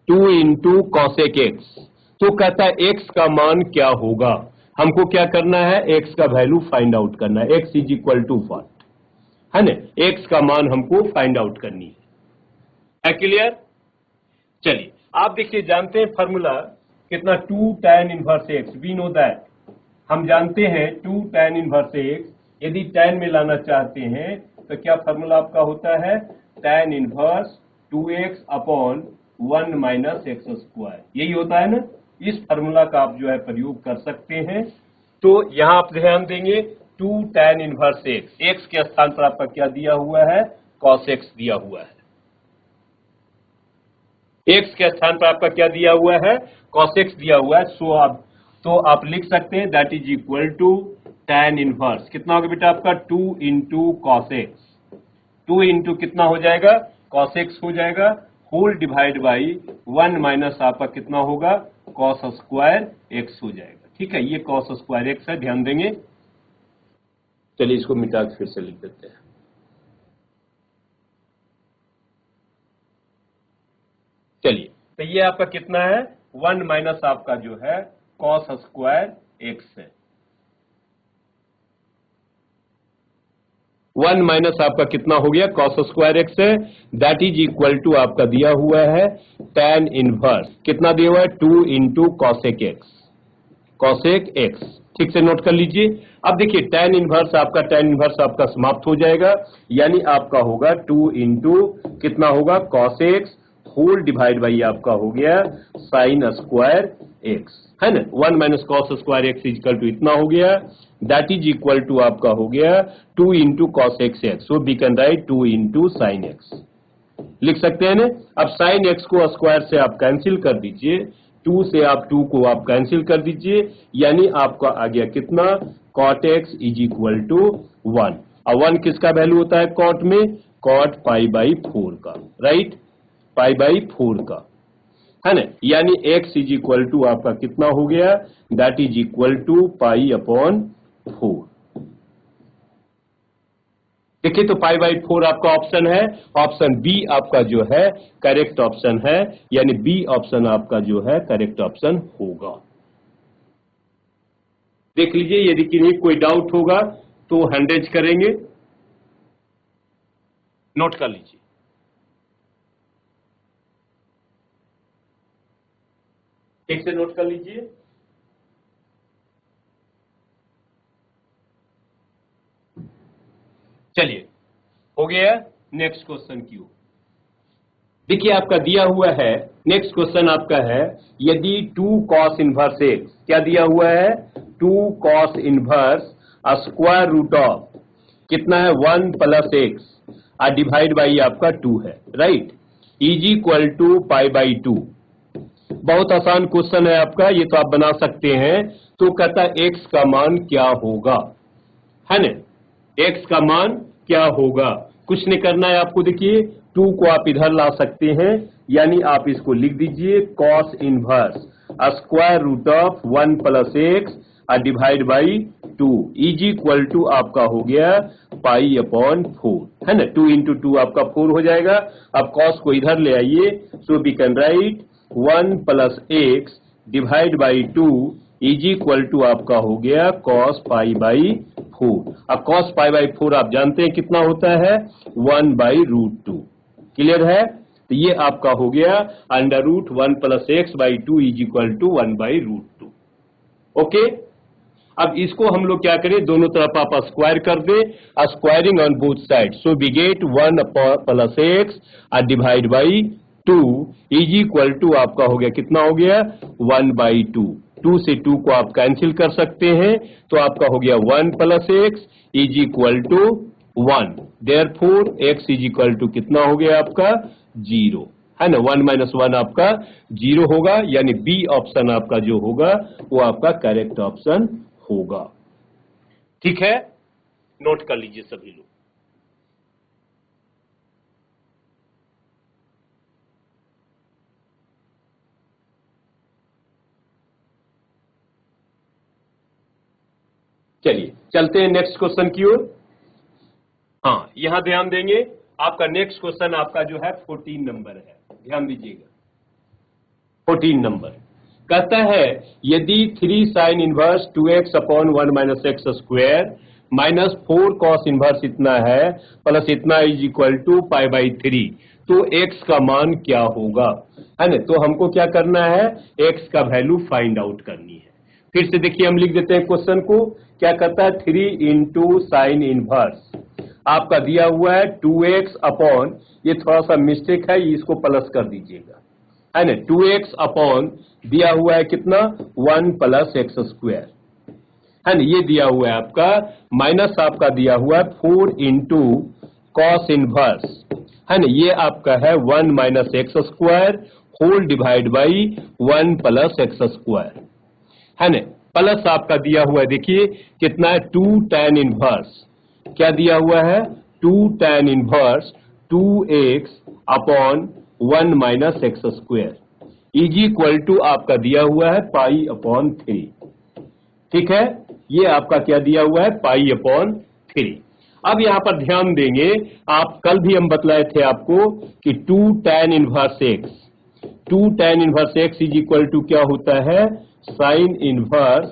2 into cosec x। तो कहता है x का मान क्या होगा, हमको क्या करना है, x का वैल्यू फाइंड आउट करना है। x is equal to what है ना, x का मान हमको फाइंड आउट करनी है क्लियर। चलिए आप देखिए जानते हैं फार्मूला कितना 2 tan inverse x, we know that, हम जानते हैं 2 tan इनवर्स x, यदि tan में लाना चाहते हैं तो क्या फार्मूला आपका होता है tan inverse 2x upon 1 minus x square, यही होता है ना। इस फार्मूला का आप जो है प्रयोग कर सकते हैं। तो यहां आप ध्यान देंगे 2 tan इनवर्स x के स्थान पर आपका क्या दिया हुआ है, cos x दिया हुआ है। x के स्थान पर आपका क्या दिया हुआ है, cos x दिया हुआ है। तो आप लिख सकते हैं that is equal to tan inverse कितना होगा बेटा आपका 2 इंटू cos x, 2 इंटू कितना हो जाएगा cos x हो जाएगा, होल डिवाइड बाई 1 माइनस आपका कितना होगा cos स्क्वायर x हो जाएगा। ठीक है, ये cos स्क्वायर x है, ध्यान देंगे। चलिए इसको मिटा के फिर से लिख देते हैं। चलिए तो ये आपका कितना है 1 माइनस आपका जो है cos स्क्वायर x है, 1 माइनस आपका कितना हो गया cos स्क्वायर x है, दैट इज इक्वल टू आपका दिया हुआ है tan इनवर्स कितना दिया हुआ है 2 इंटू cosec x। ठीक से नोट कर लीजिए। अब देखिए tan इनवर्स आपका समाप्त हो जाएगा, यानी आपका होगा 2 इंटू कितना होगा cos x whole divide by आपका हो गया sin स्क्वायर x है ना, 1 minus cos square x equal to इतना हो गया, दैट इज इक्वल टू आपका हो गया 2 into cos x, so we can write 2 into sin x लिख सकते हैं ना। अब sin x को स्क्वायर से आप कैंसिल कर दीजिए, 2 से आप 2 को आप कैंसिल कर दीजिए, यानी आपका आ गया कितना cot x is equal to 1। अब 1 किसका वैल्यू होता है cot में, cot पाई बाई 4 का, राइट, पाई बाई 4 का है ना, यानी x इज इक्वल टू आपका कितना हो गया, that is equal to pi upon 4। देखिए तो पाई बाई 4 आपका ऑप्शन है, ऑप्शन बी आपका जो है करेक्ट ऑप्शन है, यानी बी ऑप्शन आपका जो है करेक्ट ऑप्शन होगा। देख लीजिए यदि किन्हीं कोई डाउट होगा तो हैंड रेज करेंगे, नोट कर लीजिए। ठीक से नोट कर लीजिए। चलिए हो गया नेक्स्ट क्वेश्चन की ओर। देखिए आपका दिया हुआ है नेक्स्ट क्वेश्चन आपका है यदि 2 cos इनवर्स x, क्या दिया हुआ है 2 cos inverse square root of कितना है 1 प्लस x डिवाइड बाई आपका 2 है, right, is equal to pi by 2। बहुत आसान क्वेश्चन है आपका, ये तो आप बना सकते हैं। तो कहता है x का मान क्या होगा है ना, x का मान क्या होगा, कुछ नहीं करना है आपको। देखिए 2 को आप इधर ला सकते हैं, यानी आप इसको लिख दीजिए cos inverse square root of 1 plus x divide by 2 is equal to आपका हो गया पाई अपॉन 4 है ना, 2 इंटू 2 आपका 4 हो जाएगा। अब cos को इधर ले आइए, so we can write 1 plus x divide by 2 is equal to आपका हो गया cos पाई बाई 4। अब cos पाई बाई 4 आप जानते हैं कितना होता है 1 बाई रूट 2, क्लियर है। तो ये आपका हो गया under root 1 plus x by 2 is equal to 1 by root 2। Okay, अब इसको हम लोग क्या करें, दोनों तरफ आप स्क्वायर कर दे, squaring on both side, so we get 1 plus x divide by 2 is equal to आपका हो गया कितना हो गया 1 बाई 2। 2 से 2 को आप कैंसिल कर सकते हैं, तो आपका हो गया 1 plus x is equal to 1, therefore x is equal to कितना हो गया आपका जीरो, है ना। 1 माइनस 1 आपका जीरो होगा, यानी बी ऑप्शन आपका जो होगा वो आपका करेक्ट ऑप्शन होगा। ठीक है, नोट कर लीजिए सभी लोग। चलिए चलते हैं नेक्स्ट क्वेश्चन की ओर। हाँ, यहां ध्यान देंगे, आपका नेक्स्ट क्वेश्चन आपका जो है 14 नंबर है, ध्यान दीजिएगा। 14 नंबर कहता है यदि 3 sine inverse 2x upon 1 minus x square minus 4 cos inverse इतना है प्लस इतना is equal to pi by 3, तो x का मान क्या होगा, है ना। तो हमको क्या करना है, x का वैल्यू फाइंड आउट करनी है। फिर से देखिए, हम लिख देते हैं क्वेश्चन को। क्या करता है, 3 इंटू साइन इनवर्स आपका दिया हुआ है 2x अपॉन, ये थोड़ा सा मिस्टेक है, इसको प्लस कर दीजिएगा, है ना। 2x अपॉन दिया हुआ है कितना, 1 प्लस एक्स स्क्वायर, है ना, ये दिया हुआ है आपका, माइनस आपका दिया हुआ है 4 इंटू कॉस इनवर्स, है ना, ये आपका है 1 minus x square whole divide by 1 plus x square, है ना। प्लस आपका दिया हुआ है, देखिए कितना है, 2 tan इनवर्स, क्या दिया हुआ है, 2 tan inverse 2x upon 1 minus x square is equal to आपका दिया हुआ है पाई अपॉन 3। ठीक है, ये आपका क्या दिया हुआ है, पाई अपॉन 3। अब यहां पर ध्यान देंगे, आप कल भी हम बतलाए थे आपको कि 2 tan inverse x, 2 tan inverse x is equal to क्या होता है, sine inverse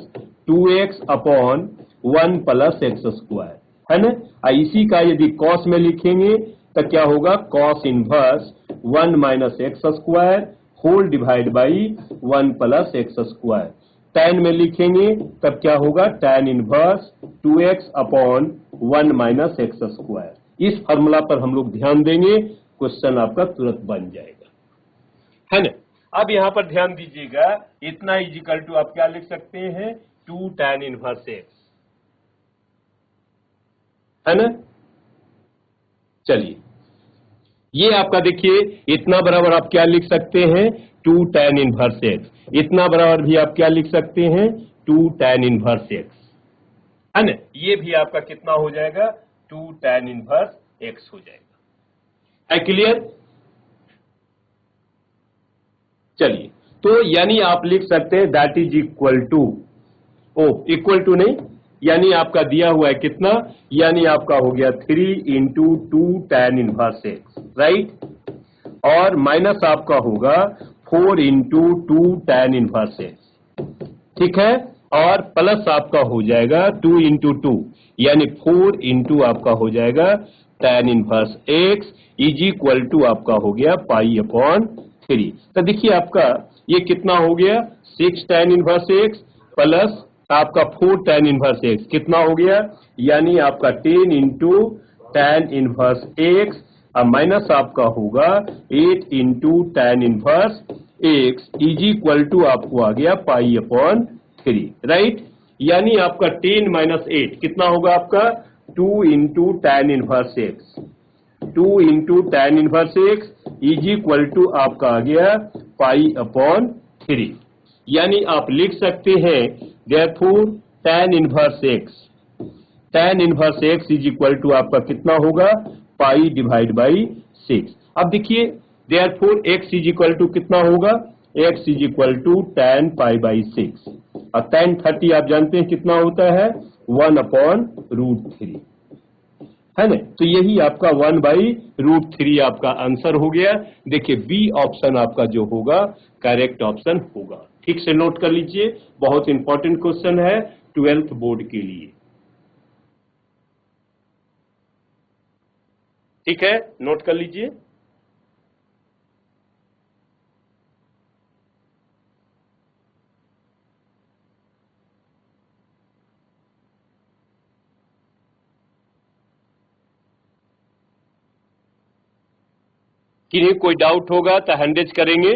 2x upon 1 plus x square, है ना। इसी का यदि कॉस में लिखेंगे तो क्या होगा, cos inverse 1 minus x square whole divide by 1 plus x square. tan में लिखेंगे तब क्या होगा, tan inverse 2x upon 1 minus x square. इस फॉर्मूला पर हम लोग ध्यान देंगे, क्वेश्चन आपका तुरंत बन जाएगा, है ना। अब यहां पर ध्यान दीजिएगा, इतना इजिकल टू आप क्या लिख सकते हैं, 2 tan इनवर्स x, है ना। चलिए, ये आपका देखिए इतना बराबर आप क्या लिख सकते हैं, 2 tan इनवर्स x, इतना बराबर भी आप क्या लिख सकते हैं, 2 tan इनवर्स x, है ना। ये भी आपका कितना हो जाएगा, 2 tan इनवर्स x हो जाएगा। है क्लियर। चलिए, तो यानी आप लिख सकते हैं that is equal to, oh equal to नहीं, यानी आपका दिया हुआ है कितना, यानी आपका हो गया 3 into 2 tan inverse x, right, और माइनस आपका होगा 4 इंटू 2 tan इनवर्स एक्स, ठीक है, और प्लस आपका हो जाएगा 2 इंटू 2, यानी 4 इंटू आपका हो जाएगा tan inverse x is equal to आपका हो गया पाई अपॉन 3। तो देखिए आपका ये कितना हो गया, 6 tan इनवर्स एक्स प्लस आपका 4 tan इनवर्स एक्स, कितना हो गया, यानी आपका 10 into tan inverse x minus आपका होगा 8 into tan inverse x is equal to आपको आ गया पाई अपॉन 3, राइट। यानी आपका 10 माइनस 8 कितना होगा आपका, 2 into tan inverse x, 2 into tan inverse x is equal to आपका आ गया पाई अपॉन 3। यानी आप लिख सकते हैं therefore tan inverse x, tan inverse x is equal to आपका कितना होगा, पाई डिवाइड बाई 6। अब देखिए therefore x is equal to कितना होगा, x is equal to tan pi by 6, और tan 30 आप जानते हैं कितना होता है, 1 अपॉन रूट 3, है ना। तो यही आपका 1 बाई रूट 3 आपका आंसर हो गया। देखिए बी ऑप्शन आपका जो होगा करेक्ट ऑप्शन होगा। ठीक से नोट कर लीजिए, बहुत इंपॉर्टेंट क्वेश्चन है 12th बोर्ड के लिए। ठीक है, नोट कर लीजिए। किन्हीं कोई डाउट होगा तो हैंडेज करेंगे।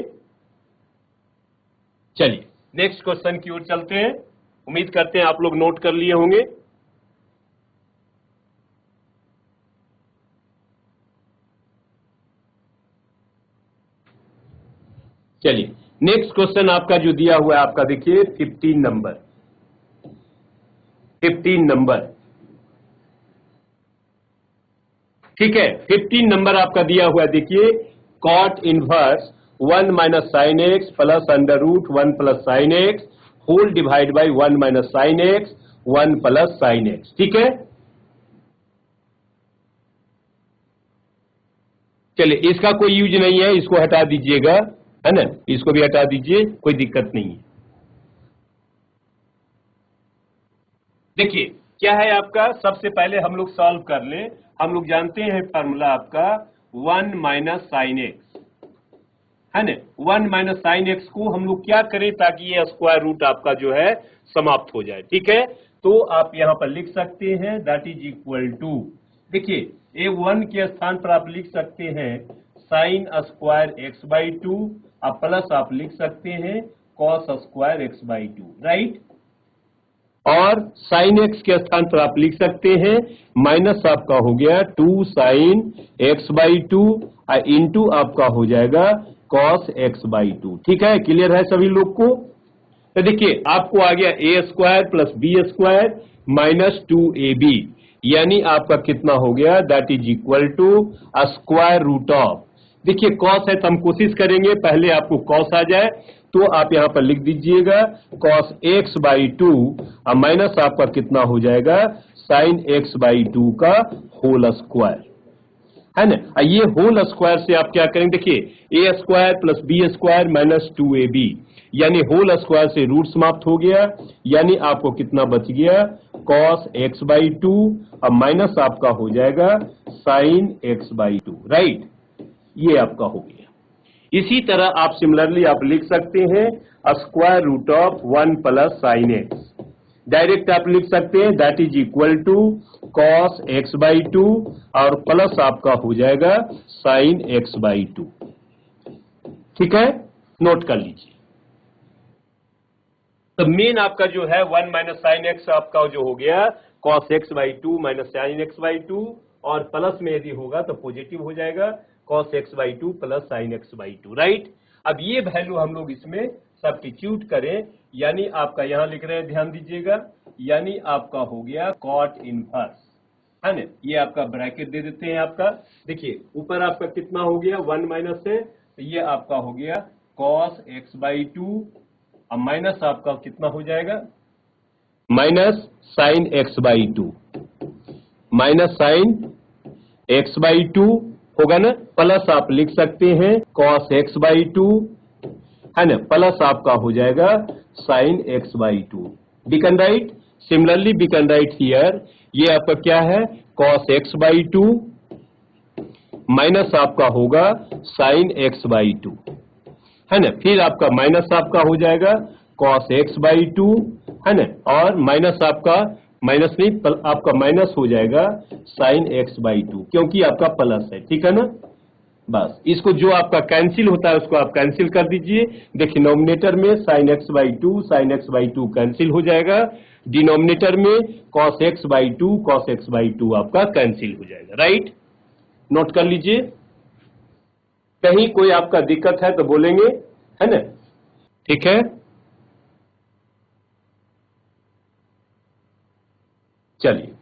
चलिए नेक्स्ट क्वेश्चन की ओर चलते हैं। उम्मीद करते हैं आप लोग नोट कर लिए होंगे। चलिए नेक्स्ट क्वेश्चन आपका जो दिया हुआ है आपका देखिए 15 नंबर ठीक है। 15 नंबर आपका दिया हुआ है देखिए cot inverse 1 minus sine x plus under root 1 plus sine x whole divide by 1 minus sine x 1 plus sine x. ठीक है, चलिए इसका कोई यूज नहीं है, इसको हटा दीजिएगा, है ना, इसको भी हटा दीजिए, कोई दिक्कत नहीं है। देखिए क्या है आपका, सबसे पहले हम लोग सॉल्व कर ले। हम लोग जानते हैं फार्मूला आपका 1 माइनस साइन एक्स, है ना। 1 माइनस साइन एक्स को हम लोग क्या करें ताकि ये स्क्वायर रूट आपका जो है समाप्त हो जाए। ठीक है, तो आप यहां पर लिख सकते हैं दैट इज इक्वल टू, देखिए ये 1 के स्थान पर आप लिख सकते हैं साइन स्क्वायर एक्स बाई 2 और प्लस आप लिख सकते हैं cos square x by 2, right. और साइन एक्स के स्थान पर आप लिख सकते हैं माइनस आपका हो गया 2 साइन एक्स बाई 2 और इंटू आपका हो जाएगा कॉस एक्स बाई 2। ठीक है, क्लियर है सभी लोग को। तो देखिए आपको आ गया A square plus B square minus 2ab, यानी आपका कितना हो गया that is equal to square root of, देखिए कॉस है तो हम कोशिश करेंगे पहले आपको कॉस आ जाए, तो आप यहां पर लिख दीजिएगा कॉस एक्स बाई 2 और माइनस आपका कितना हो जाएगा साइन एक्स बाई 2 का होल स्क्वायर, है ना। ये होल स्क्वायर से आप क्या करेंगे, देखिए A square plus B square minus 2ab, यानी होल स्क्वायर से रूट समाप्त हो गया, यानी आपको कितना बच गया कॉस एक्स बाई 2 और माइनस आपका हो जाएगा साइन एक्स बाई 2, राइट, ये आपका हो गया। इसी तरह आप सिमिलरली आप लिख सकते हैं square root of 1 plus sine x, direct आप लिख सकते हैं that is equal to cos x by 2 और प्लस आपका हो जाएगा साइन एक्स बाई 2। ठीक है, नोट कर लीजिए। तो मेन आपका जो है 1 माइनस साइन एक्स आपका जो हो गया cos x by 2 minus sine x by 2, और प्लस में यदि होगा तो पॉजिटिव हो जाएगा cos x by 2 plus sine x by 2, right. अब ये वैल्यू हम लोग इसमें सब्स्टिट्यूट करें, यानी आपका यहां लिख रहे हैं, ध्यान दीजिएगा, यानी आपका हो गया कॉट इनवर्स, है ना। ये आपका ब्रैकेट दे देते हैं आपका, देखिए ऊपर आपका कितना हो गया 1 माइनस है, तो ये आपका हो गया कॉस एक्स बाई 2 और माइनस आपका कितना हो जाएगा minus sine x by 2, minus sine x by 2 होगा ना, प्लस आप लिख सकते हैं कॉस एक्स बाई 2, है ना, प्लस आपका हो जाएगा sine x by 2, we can write similarly we can write here, ये आपका क्या है कॉस एक्स बाई 2 माइनस आपका होगा साइन एक्स बाई 2, है ना, फिर आपका माइनस आपका हो जाएगा कॉस एक्स बाई 2, है ना, और माइनस आपका माइनस नहीं आपका माइनस हो जाएगा साइन एक्स बाई 2, क्योंकि आपका प्लस है। ठीक है ना, बस इसको जो आपका कैंसिल होता है उसको आप कैंसिल कर दीजिए। देखिए नॉमिनेटर में साइन एक्स बाई 2 कैंसिल हो जाएगा, डिनोमिनेटर में कॉस एक्स बाई 2 आपका कैंसिल हो जाएगा, राइट। नोट कर लीजिए, कहीं कोई आपका दिक्कत है तो बोलेंगे, है ना, ठीक है। चलिए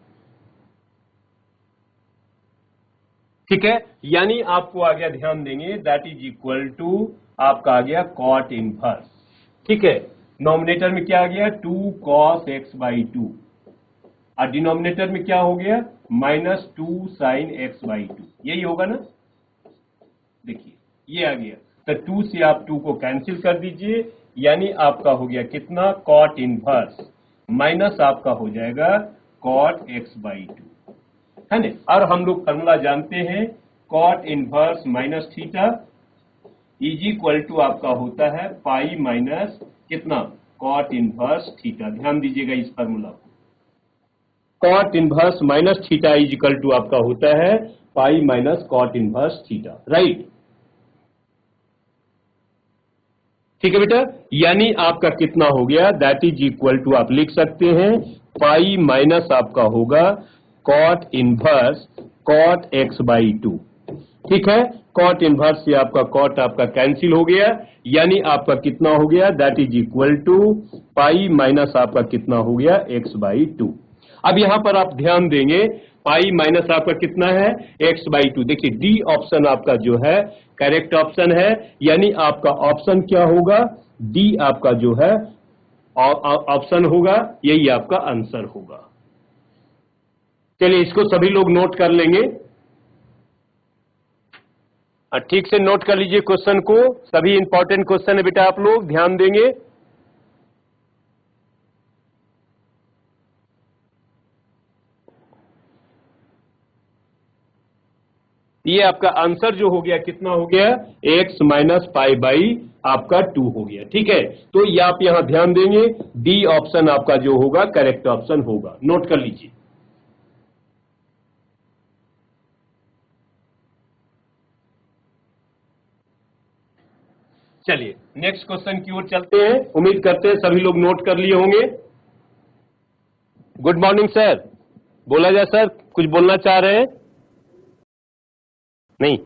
ठीक है, यानी आपको आ गया, ध्यान देंगे दैट इज इक्वल टू आपका आ गया कॉट इनवर्स। ठीक है, नॉमिनेटर में क्या आ गया 2 कॉस एक्स बाई 2 और डिनोमिनेटर में क्या हो गया माइनस 2 साइन एक्स बाई 2, यही होगा ना। देखिए ये आ गया, तो 2 से आप 2 को कैंसिल कर दीजिए, यानी आपका हो गया कितना कॉट इनवर्स माइनस आपका हो जाएगा कॉट एक्स बाई 2, है ना। और हम लोग फॉर्मूला जानते हैं cot inverse minus theta is equal to आपका होता है पाई माइनस कितना कॉट इनवर्स थीटा। ध्यान दीजिएगा इस फॉर्मूला को, cot inverse minus theta is equal to आपका होता है pi minus cot inverse theta, right. ठीक है बेटा, यानी आपका कितना हो गया दैट इज इक्वल टू आप लिख सकते हैं पाई माइनस आपका होगा cot inverse cot x by 2, ठीक है, कॉट इनवर्स से आपका कॉट आपका कैंसिल हो गया, यानी आपका कितना हो गया, that is equal to pi minus आपका कितना हो गया, x/2। अब यहां पर आप ध्यान देंगे, पाई माइनस आपका कितना है, x/2। देखिए डी ऑप्शन आपका जो है करेक्ट ऑप्शन है, यानी आपका ऑप्शन क्या होगा, डी आपका जो है ऑप्शन होगा, यही आपका आंसर होगा। चलिए इसको सभी लोग नोट कर लेंगे, ठीक से नोट कर लीजिए क्वेश्चन को, सभी इंपॉर्टेंट क्वेश्चन है बेटा, आप लोग ध्यान देंगे। ये आपका आंसर जो हो गया कितना हो गया, x माइनस पाई बाई आपका 2 हो गया। ठीक है, तो ये आप यहां ध्यान देंगे, डी ऑप्शन आपका जो होगा करेक्ट ऑप्शन होगा, नोट कर लीजिए। चलिए नेक्स्ट क्वेश्चन की ओर चलते हैं, उम्मीद करते हैं सभी लोग नोट कर लिए होंगे। गुड मॉर्निंग सर, बोला जाए सर, कुछ बोलना चाह रहे हैं? नहीं,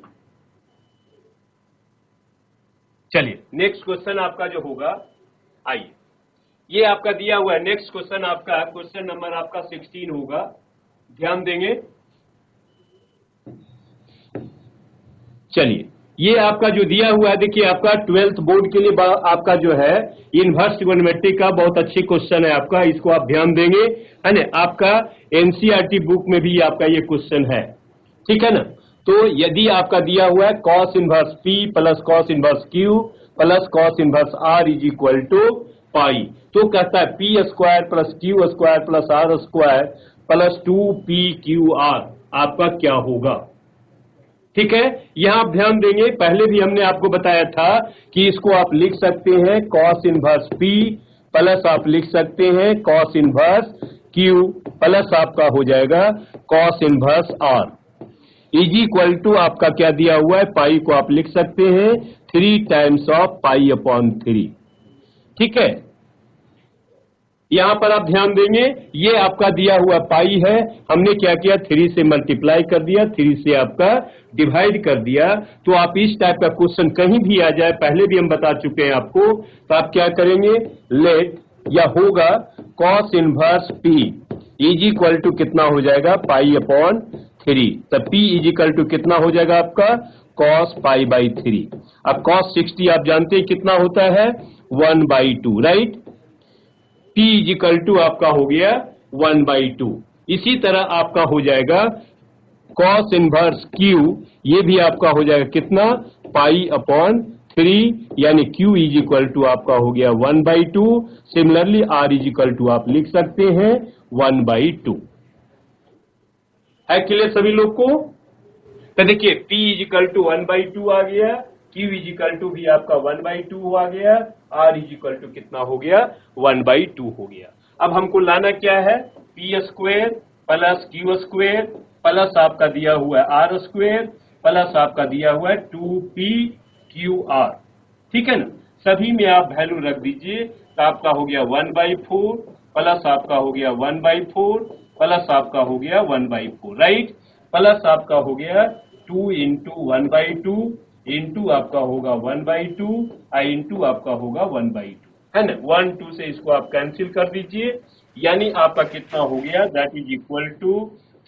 चलिए नेक्स्ट क्वेश्चन आपका जो होगा, आइए ये आपका दिया हुआ है, नेक्स्ट क्वेश्चन आपका क्वेश्चन नंबर आपका 16 होगा, ध्यान देंगे। चलिए ये आपका जो दिया हुआ है, देखिए आपका 12th बोर्ड के लिए आपका जो है इनवर्स ट्रिगोनोमेट्री का बहुत अच्छी क्वेश्चन है आपका, इसको आप ध्यान देंगे, है ना। आपका एनसीईआरटी बुक में भी आपका ये क्वेश्चन है, ठीक है ना। तो यदि आपका दिया हुआ है cos inverse P plus cos inverse Q plus cos inverse are is equal to pi, तो कहता है P square plus Q square plus R square plus 2pqr आपका क्या होगा। ठीक है, यहां आप ध्यान देंगे, पहले भी हमने आपको बताया था कि इसको आप लिख सकते हैं कॉस इनवर्स पी प्लस आप लिख सकते हैं कॉस इनवर्स क्यू प्लस आपका हो जाएगा cos inverse are is equal to आपका क्या दिया हुआ है, पाई को आप लिख सकते हैं 3 टाइम्स ऑफ पाई अपॉन 3। ठीक है, यहां पर आप ध्यान देंगे, ये आपका दिया हुआ पाई है, हमने क्या किया 3 से मल्टीप्लाई कर दिया, 3 से आपका डिवाइड कर दिया। तो आप इस टाइप का क्वेश्चन कहीं भी आ जाए, पहले भी हम बता चुके हैं आपको, तो आप क्या करेंगे, लेट या होगा cos inverse p is equal to कितना हो जाएगा, पाई अपॉन 3। तब पी इज इक्वल टू कितना हो जाएगा आपका कॉस पाई बाई 3। अब कॉस 60 आप जानते हैं कितना होता है 1/2, right. P is equal to आपका हो गया 1/2। इसी तरह आपका हो जाएगा कॉस इनवर्स Q, ये भी आपका हो जाएगा कितना, पाई अपॉन 3, यानी Q इज इक्वल टू आपका हो गया 1/2। Similarly R is equal to आप लिख सकते हैं 1/2। है क्लियर सभी लोग को? तो देखिए P इज इक्वल टू 1/2 आ गया, Q इज इक्वल टू भी आपका 1/2 आ गया, R इज इक्वल टू कितना हो गया 1/2 हो गया। अब हमको लाना क्या है, P square plus Q square plus आपका दिया हुआ है R स्क्वेयर प्लस आपका दिया हुआ है 2pqr। ठीक है ना, सभी में आप वैल्यू रख दीजिए, तो आपका हो गया 1/4 प्लस आपका हो गया 1/4 प्लस आपका हो गया 1/4, राइट। प्लस आपका हो गया 2 इंटू 1/2 इंटू आपका होगा 1/2 इंटू आपका होगा 1/2, है ना। 1 2 से इसको आप कैंसिल कर दीजिए, यानी आपका कितना हो गया, that is equal to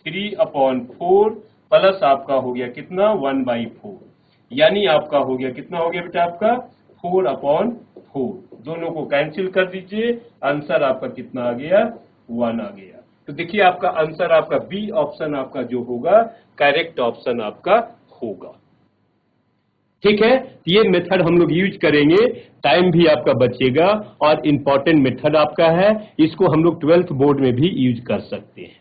3/4 plus आपका हो गया कितना 1/4, यानी आपका हो गया कितना हो गया बेटा आपका 4/4। दोनों को कैंसिल कर दीजिए, आंसर आपका कितना आ गया 1 आ गया। तो देखिए आपका आंसर आपका बी ऑप्शन आपका जो होगा करेक्ट ऑप्शन आपका होगा। ठीक है, ये मेथड हम लोग यूज करेंगे, टाइम भी आपका बचेगा और इंपॉर्टेंट मेथड आपका है, इसको हम लोग 12th बोर्ड में भी यूज कर सकते हैं।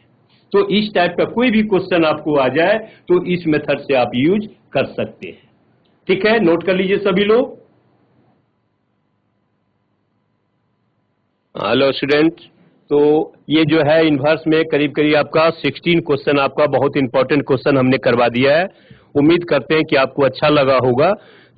तो इस टाइप का कोई भी क्वेश्चन आपको आ जाए तो इस मेथड से आप यूज कर सकते हैं। ठीक है, नोट कर लीजिए सभी लोग। हेलो स्टूडेंट, तो ये जो है इनवर्स में करीब करीब आपका 16 क्वेश्चन आपका बहुत इंपॉर्टेंट क्वेश्चन हमने करवा दिया है। उम्मीद करते हैं कि आपको अच्छा लगा होगा।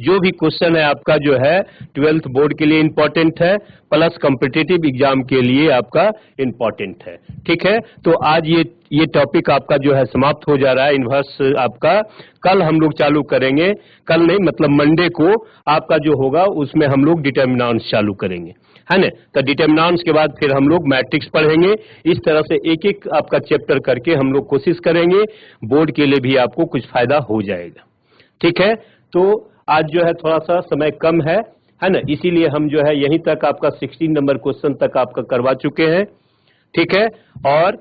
जो भी क्वेश्चन है आपका जो है 12th बोर्ड के लिए इंपॉर्टेंट है, प्लस कॉम्पिटिटिव एग्जाम के लिए आपका इंपॉर्टेंट है। ठीक है, तो आज ये टॉपिक आपका जो है समाप्त हो जा रहा है इनवर्स आपका। कल हम लोग चालू करेंगे, कल नहीं मतलब मंडे को आपका जो होगा उसमें हम लोग डिटर्मिनेंट्स चालू करेंगे, है ना। तो डिटर्मिनेंट्स के बाद फिर हम लोग मैट्रिक्स पढ़ेंगे। इस तरह से एक एक आपका चैप्टर करके हम लोग कोशिश करेंगे, बोर्ड के लिए भी आपको कुछ फायदा हो जाएगा। ठीक है, तो आज जो है थोड़ा सा समय कम है ना, इसीलिए हम जो है यहीं तक आपका 16 नंबर क्वेश्चन तक आपका करवा चुके हैं। ठीक है, और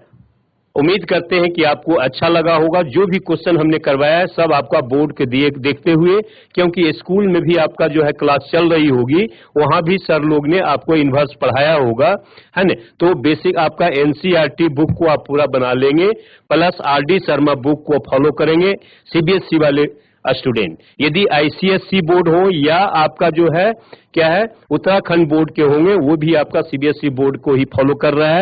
उम्मीद करते हैं कि आपको अच्छा लगा होगा। जो भी क्वेश्चन हमने करवाया है सब आपका बोर्ड के देखते हुए, क्योंकि स्कूल में भी आपका जो है क्लास चल रही होगी, वहां भी सर लोग ने आपको इन्वर्स पढ़ाया होगा, है ना। तो बेसिक आपका एनसीईआरटी बुक को आप पूरा बना लेंगे, प्लस आरडी शर्मा बुक को फॉलो करेंगे सीबीएसई वाले स्टूडेंट। यदि आईसीएसई बोर्ड हो या आपका जो है क्या है उत्तराखंड बोर्ड के होंगे, वो भी आपका सीबीएसई बोर्ड को ही फॉलो कर रहा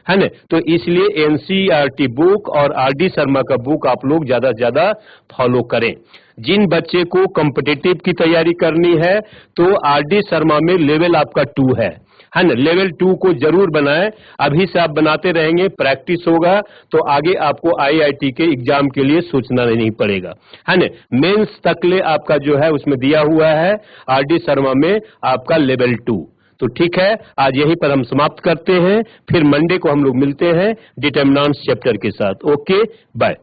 है ना। तो इसलिए एनसीईआरटी बुक और आरडी शर्मा का बुक आप लोग ज्यादा से ज्यादा फॉलो करें। जिन बच्चे को कॉम्पिटिटिव की तैयारी करनी है तो आरडी शर्मा में लेवल आपका 2 है ना, लेवल 2 को जरूर बनाएं। अभी से आप बनाते रहेंगे, प्रैक्टिस होगा तो आगे आपको आईआईटी के एग्जाम के लिए सोचना नहीं पड़ेगा, है ना। मेंस तकले आपका जो है उसमें दिया हुआ है आरडी शर्मा में आपका लेवल 2। तो ठीक है, आज यहीं पर हम समाप्त करते हैं, फिर मंडे को हम लोग मिलते हैं डिटर्मिनेंट्स चैप्टर के साथ। Okay, bye.